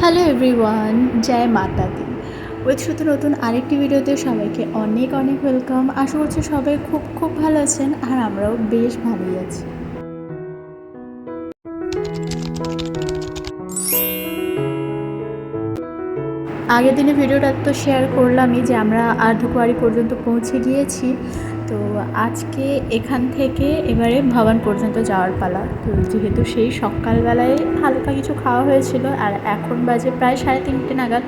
Hello everyone, জয় মাতা দি। ওয়েথ শুধু নতুন আরেকটি ভিডিওতে সবাইকে অনেক অনেক ওয়েলকাম। আশা করছি সবাই খুব খুব ভালো আছেন, আর আমরাও বেশ ভালোই আছি। আগের দিনে ভিডিওটা তো শেয়ার করলামই যে আমরা আর্ধকুয়ারি পর্যন্ত পৌঁছে গিয়েছি। তো আজকে এখান থেকে এবারে ভবান পর্যন্ত যাওয়ার পালা। তো যেহেতু সেই সকালবেলায় হালকা কিছু খাওয়া হয়েছিল, আর এখন বাজে প্রায় 3:30 নাগাদ,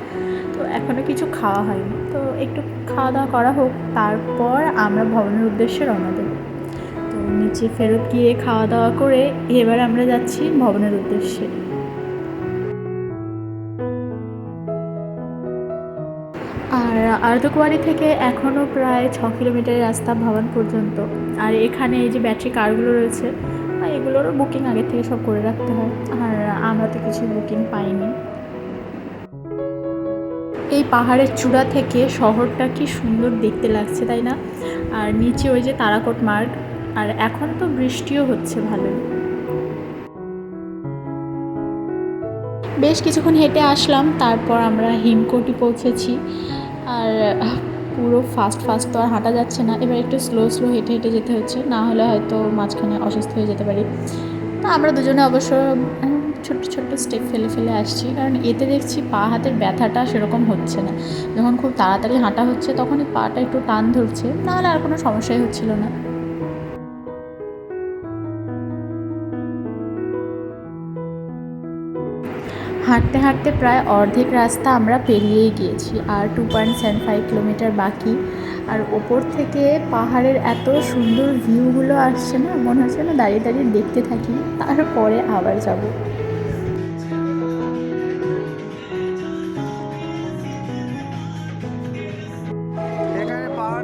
তো এখনও কিছু খাওয়া হয়নি। তো একটু খাওয়া দাওয়া করা হোক, তারপর আমরা ভবনের উদ্দেশ্যে রওনা দেব। তো নিচে ফেরত গিয়ে খাওয়া দাওয়া করে এবার আমরা যাচ্ছি ভবনের উদ্দেশ্যে। আর আর্ধকুয়ারি থেকে এখনও প্রায় 6 কিলোমিটারের রাস্তা ভবন পর্যন্ত। আর এখানে এই যে ব্যাটারি কারগুলো রয়েছে, এগুলোরও বুকিং আগে থেকে সব করে রাখতে হয়, আর আমরা তো কিছু বুকিং পাইনি। এই পাহাড়ের চূড়া থেকে শহরটা কি সুন্দর দেখতে লাগছে, তাই না? আর নিচে ওই যে তারাকোট মার্গ, আর এখন তো বৃষ্টিও হচ্ছে ভালোই। বেশ কিছুক্ষণ হেঁটে আসলাম, তারপর আমরা হিমকোটি পৌঁছেছি। আর পুরো ফাস্ট ফাস্ট তো আর হাঁটা যাচ্ছে না, এবার একটু স্লো স্লো হেঁটে হেঁটে যেতে হচ্ছে, না হলে হয়তো মাঝখানে অসুস্থ হয়ে যেতে পারি। তো আমরা দুজনে অবশ্য ছোট্ট ছোট্ট স্টেপ ফেলে ফেলে আসছি, কারণ এতে দেখছি পা হাতের ব্যথাটা সেরকম হচ্ছে না। যখন খুব তাড়াতাড়ি হাঁটা হচ্ছে তখনই পাটা একটু টান ধরছে, নাহলে আর কোনো সমস্যাই হচ্ছিল না। হাঁটতে হাঁটতে প্রায় অর্ধেক রাস্তা আমরা পেরিয়েই গিয়েছি, আর 2.75 কিলোমিটার বাকি। আর ওপর থেকে পাহাড়ের এত সুন্দর ভিউগুলো আসছে না, মনে হচ্ছে না দাঁড়িয়ে দাঁড়িয়ে দেখতে থাকি, তারপরে আবার যাব।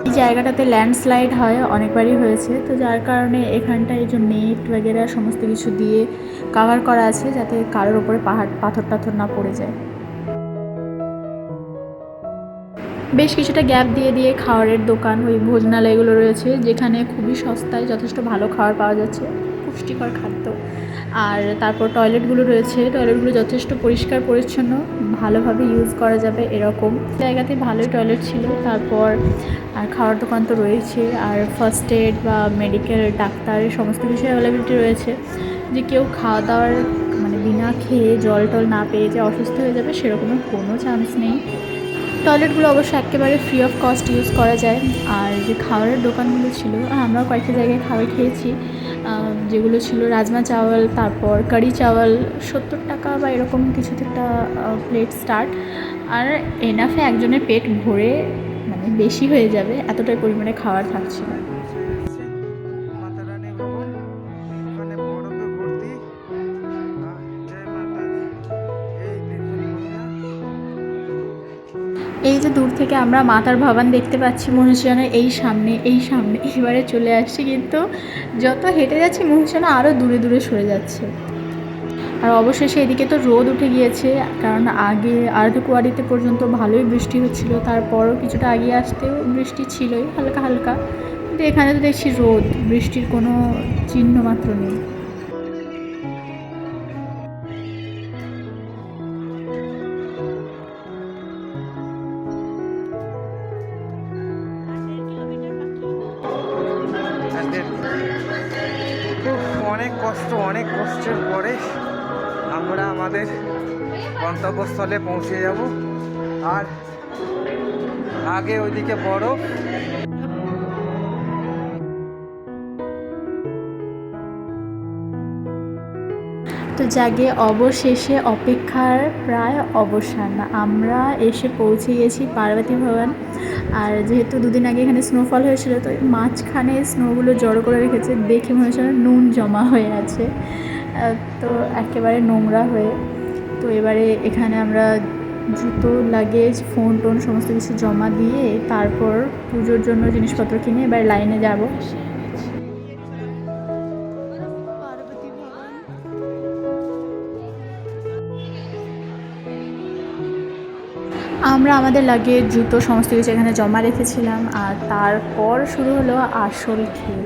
এই জায়গাটাতে ল্যান্ডস্লাইড হয়, অনেকবারই হয়েছে, তো যার কারণে এখানটায় এই যে নেট वगैरह সমস্ত কিছু দিয়ে কাভার করা আছে, যাতে কারোর ওপরে পাথর টাথর না পড়ে যায়। বেশ কিছুটা গ্যাপ দিয়ে দিয়ে খাবারের দোকান, ওই ভোজনালয়গুলো রয়েছে, যেখানে খুবই সস্তায় যথেষ্ট ভালো খাবার পাওয়া যাচ্ছে, পুষ্টিকর খাদ্য। আর তারপর টয়লেটগুলো রয়েছে, টয়লেটগুলো যথেষ্ট পরিষ্কার পরিচ্ছন্ন, ভালোভাবে ইউজ করা যাবে এরকম জায়গাতে ভালোই টয়লেট ছিল। তারপর আর খাওয়ার দোকান তো রয়েছে, আর ফার্স্ট এড বা মেডিকেল ডাক্তারের সমস্ত কিছু অ্যাভেলেবিলিটি রয়েছে, যে কেউ খাওয়া দাওয়ার মানে বিনা খেয়ে জল টল না পেয়ে যে অসুস্থ হয়ে যাবে সেরকমের কোনো চান্স নেই। টয়লেটগুলো অবশ্য একেবারে ফ্রি অফ কস্ট ইউজ করা যায়। আর যে খাবারের দোকানগুলো ছিল, আমরাও কয়েকটা জায়গায় খাবার খেয়েছি, যেগুলো ছিল রাজমা চাওয়াল, তারপর কারি চাওয়াল, 70 টাকা বা এরকম কিছু একটা প্লেট স্টার্ট। আর এনাফে একজনের পেট ভরে মানে বেশি হয়ে যাবে এতটাই পরিমাণে খাবার থাকছিল। এই যে দূর থেকে আমরা মাতার ভবান দেখতে পাচ্ছি, মনে হচ্ছে যেন এই সামনে এই সামনে, এবারে চলে আসছি, কিন্তু যত হেঁটে যাচ্ছি মনে হচ্ছে যেন আরও দূরে দূরে সরে যাচ্ছে। আর অবশেষে এদিকে তো রোদ উঠে গিয়েছে, কারণ আগে আর্ধকুয়ারিতে পর্যন্ত ভালোই বৃষ্টি হচ্ছিল, তারপরও কিছুটা এগিয়ে আসতেও বৃষ্টি ছিলই হালকা হালকা, কিন্তু এখানে তো দেখছি রোদ, বৃষ্টির কোনো চিহ্ন মাত্র নেই। অনেক কষ্ট, অনেক কষ্টের পরে আমরা আমাদের গন্তব্যস্থলে পৌঁছে যাব। আর আগে ওইদিকে বরফ। তো জাগে অবশেষে অপেক্ষার প্রায় অবসান, আমরা এসে পৌঁছে গেছি পার্বতী ভবন। আর যেহেতু দুদিন আগে এখানে স্নোফল হয়েছিল, তো মাঝখানে স্নোগুলো জড়ো করে রেখেছে, দেখে মনে হচ্ছে নুন জমা হয়ে আছে, তো একেবারে নোংরা হয়ে। তো এবারে এখানে আমরা জুতো, লাগেজ, ফোন টোন সমস্ত কিছু জমা দিয়ে তারপর পুজোর জন্য জিনিসপত্র কিনে এবার লাইনে যাব। আমরা আমাদের লাগেজ, জুতো সমস্ত কিছু এখানে জমা রেখেছিলাম, আর তারপর শুরু হলো আসল খেল।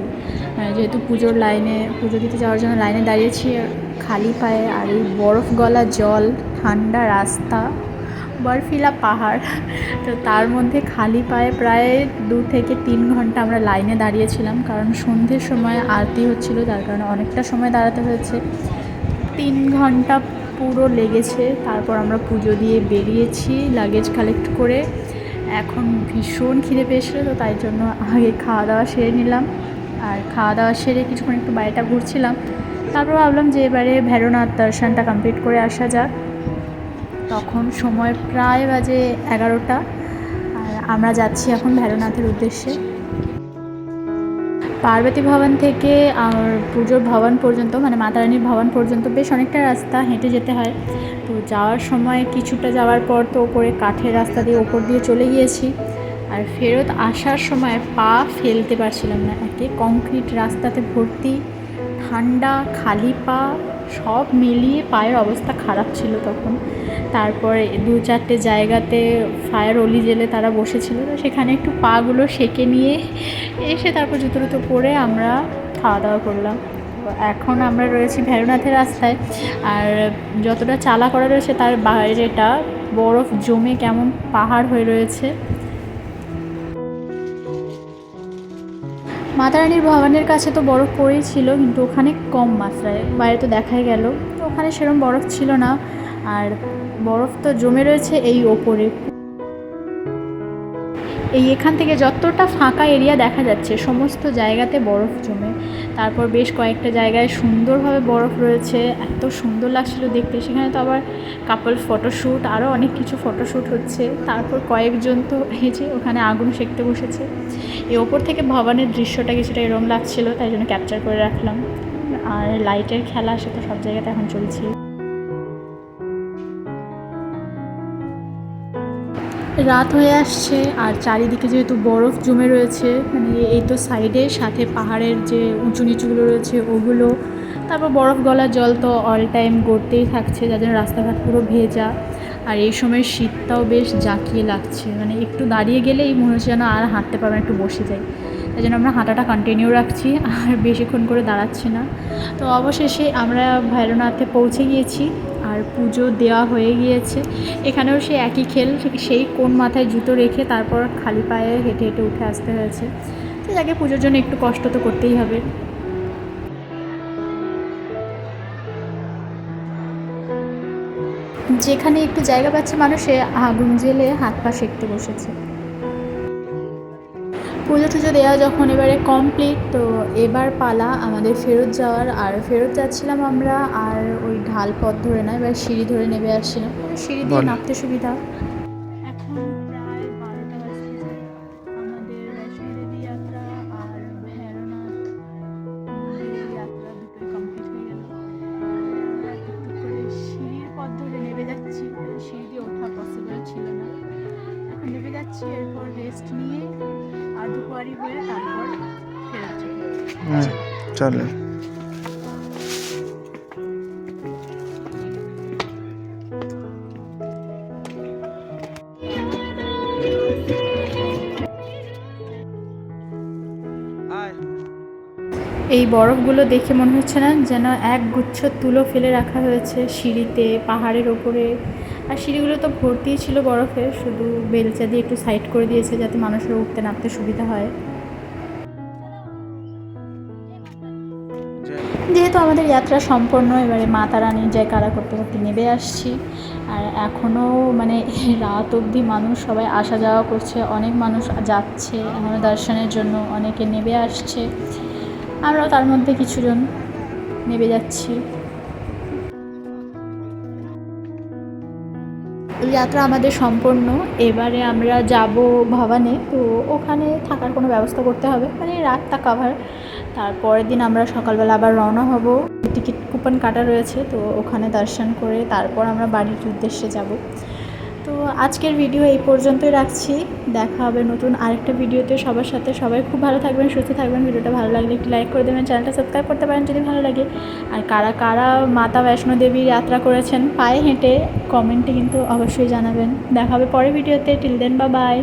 যেহেতু পুজোর লাইনে, পুজো দিতে যাওয়ার জন্য লাইনে দাঁড়িয়েছি, খালি পায়ে, আর এই বরফ গলা জল, ঠান্ডা রাস্তা, বরফিলা পাহাড়, তো তার মধ্যে খালি পায়ে প্রায় 2 থেকে 3 ঘন্টা আমরা লাইনে দাঁড়িয়েছিলাম, কারণ সন্ধ্যের সময় আরতি হচ্ছিলো, যার কারণে অনেকটা সময় দাঁড়াতে হয়েছে। 3 ঘন্টা পুরো লেগেছে। তারপর আমরা পুজো দিয়ে বেরিয়েছি লাগেজ কালেক্ট করে। এখন ভীষণ খিদে পেয়েছিলো, তো তাই জন্য আগে খাওয়া দাওয়া সেরে নিলাম। আর খাওয়া দাওয়া সেরে কিছুক্ষণ একটু বাইরেটা ঘুরছিলাম। তারপর ভাবলাম যে এবারে ভৈরবনাথ দর্শনটা কমপ্লিট করে আসা যাক। তখন সময় প্রায় বাজে 11টা, আর আমরা যাচ্ছি এখন ভৈরবনাথের উদ্দেশ্যে। পার্বতী ভবন থেকে আর পুজোর ভবন পর্যন্ত, মানে মাতা রানীর ভবন পর্যন্ত বেশ অনেকটা রাস্তা হেঁটে যেতে হয়। তো যাওয়ার সময় কিছুটা যাওয়ার পর তো ওপরে কাঠের রাস্তা দিয়ে ওপর দিয়ে চলে গিয়েছি, আর ফেরত আসার সময় পা ফেলতে পারছিলাম না। একে কংক্রিট রাস্তাতে ভর্তি, ঠান্ডা, খালি পা, সব মিলিয়ে পায়ের অবস্থা খারাপ ছিল তখন। তারপরে 2-4টে জায়গাতে ফায়ার অলি জেলে তারা বসেছিল, তো সেখানে একটু পাগুলো সেঁকে নিয়ে এসে তারপর জুতো টুতো পরে আমরা খাওয়া দাওয়া করলাম। তো এখন আমরা রয়েছি ভৈরবনাথের রাস্তায়, আর যতটা চালা করা রয়েছে তার বাইরেটা বরফ জমে কেমন পাহাড় হয়ে রয়েছে। মাতা রানীর ভবনের কাছে তো বরফ পড়েই ছিল, কিন্তু ওখানে কম মাত্রায়, বাইরে তো দেখাই গেল। তো ওখানে সেরকম বরফ ছিল না, আর বরফ তো জমে রয়েছে এই ওপরে। এখান থেকে যতটা ফাঁকা এরিয়া দেখা যাচ্ছে সমস্ত জায়গাতে বরফ জমে। তারপর বেশ কয়েকটা জায়গায় সুন্দরভাবে বরফ রয়েছে, এত সুন্দর লাগছিল দেখতে। সেখানে তো আবার কাপল ফটোশ্যুট, আরও অনেক কিছু ফটোশ্যুট হচ্ছে। তারপর কয়েকজন তো এই যে ওখানে আগুন সেঁকতে বসেছে। ওপর থেকে ভবনের দৃশ্যটা কিছুটা এরকম লাগছিলো, তাই জন্য ক্যাপচার করে রাখলাম। আর লাইটের খেলা সে তো সব জায়গাতে এখন চলছে। রাত হয়ে আসছে, আর চারিদিকে যেহেতু বরফ জমে রয়েছে, মানে এই তো সাইডে, সাথে পাহাড়ের যে উঁচু নিচুগুলো রয়েছে ওগুলো, তারপর বরফ গলা জল তো অল টাইম গড়তেই থাকছে, যার জন্য রাস্তাঘাট পুরো ভেজা। আর এই সময় শীতটাও বেশ জাঁকিয়ে লাগছে, মানে একটু দাঁড়িয়ে গেলেই মনে হচ্ছে যেন আর হাঁটতে পারবে না, একটু বসে যাই। তাই জন্য আমরা হাঁটাটা কন্টিনিউ রাখছি, আর বেশিক্ষণ করে দাঁড়াচ্ছি না। তো অবশেষে আমরা ভৈরবনাথে পৌঁছে গিয়েছি, আর পুজো দেওয়া হয়ে গিয়েছে। এখানেও সেই একই খেল, সেই কোন মাথায় জুতো রেখে তারপর খালি পায়ে হেঁটে হেঁটে উঠে আসতে হয়েছে। তো যাকে পুজোর জন্য একটু কষ্ট তো করতেই হবে। যেখানে একটু জায়গা পাচ্ছে মানুষে আগুন জেলে হাত পা সেঁকতে বসেছে। পুজো টুজো দেওয়া যখন এবারে কমপ্লিট, তো এবার পালা আমাদের ফেরত যাওয়ার। আর ফেরত যাচ্ছিলাম আমরা, আর ওই ঢাল পথ ধরে না, এবার সিঁড়ি ধরে নেমে আসছিলাম, সিঁড়ি দিয়ে নামতে সুবিধা। এখন প্রায় 12টা বাজতে যায়। আমাদের বৈষ্ণো দেবী যাত্রা আর ভৈরবনাথ যাত্রা দুটোই কমপ্লিট হয়ে গেল। আমরা একটু করে সিঁড়ির পথ ধরে নেমে যাচ্ছি, সিঁড়ি দিয়ে ওঠা পসিবল ছিল না। এখন নেমে যাচ্ছি, এরপর রেস্ট নিয়ে আধুকুয়ারি হয়ে তারপর ফেরত যাবো। চলো। এই বরফগুলো দেখে মনে হচ্ছে না যেন এক গুচ্ছ তুলো ফেলে রাখা হয়েছে সিঁড়িতে, পাহাড়ের ওপরে। আর সিঁড়িগুলো তো ভর্তিই ছিল বরফে, শুধু বেলচা দিয়ে একটু সাইড করে দিয়েছে যাতে মানুষের উঠতে নামতে সুবিধা হয়। যেহেতু আমাদের যাত্রা সম্পন্ন, এবারে মাতা রানীর জয়কারা করতে করতে নেমে আসছি। আর এখনও মানে রাত অবধি মানুষ সবাই আসা যাওয়া করছে, অনেক মানুষ যাচ্ছে এখনও দর্শনের জন্য, অনেকে নেমে আসছে, আমরাও তার মধ্যে কিছুজন নেমে যাচ্ছি। যাত্রা আমাদের সম্পন্ন। এবারে আমরা যাব ভবানে, তো ওখানে থাকার কোনো ব্যবস্থা করতে হবে, মানে রাতটা কাভার। তারপরের দিন আমরা সকালবেলা আবার রওনা হব, টিকিট কুপন কাটা রয়েছে, তো ওখানে দর্শন করে তারপর আমরা বাড়ির উদ্দেশ্যে যাব। তো আজকের ভিডিও এই পর্যন্তই রাখছি, দেখা হবে নতুন আরেকটা ভিডিওতে সবার সাথে। সবাই খুব ভালো থাকবেন, সুস্থ থাকবেন। ভিডিওটা ভালো লাগলে একটু লাইক করে দেবেন, চ্যানেলটা সাবস্ক্রাইব করতে পারেন যদি ভালো লাগে। আর কারা কারা মাতা বৈষ্ণো দেবীর যাত্রা করেছেন পায়ে হেঁটে, কমেন্টে কিন্তু অবশ্যই জানাবেন। দেখা হবে পরের ভিডিওতে। Till then, bye by.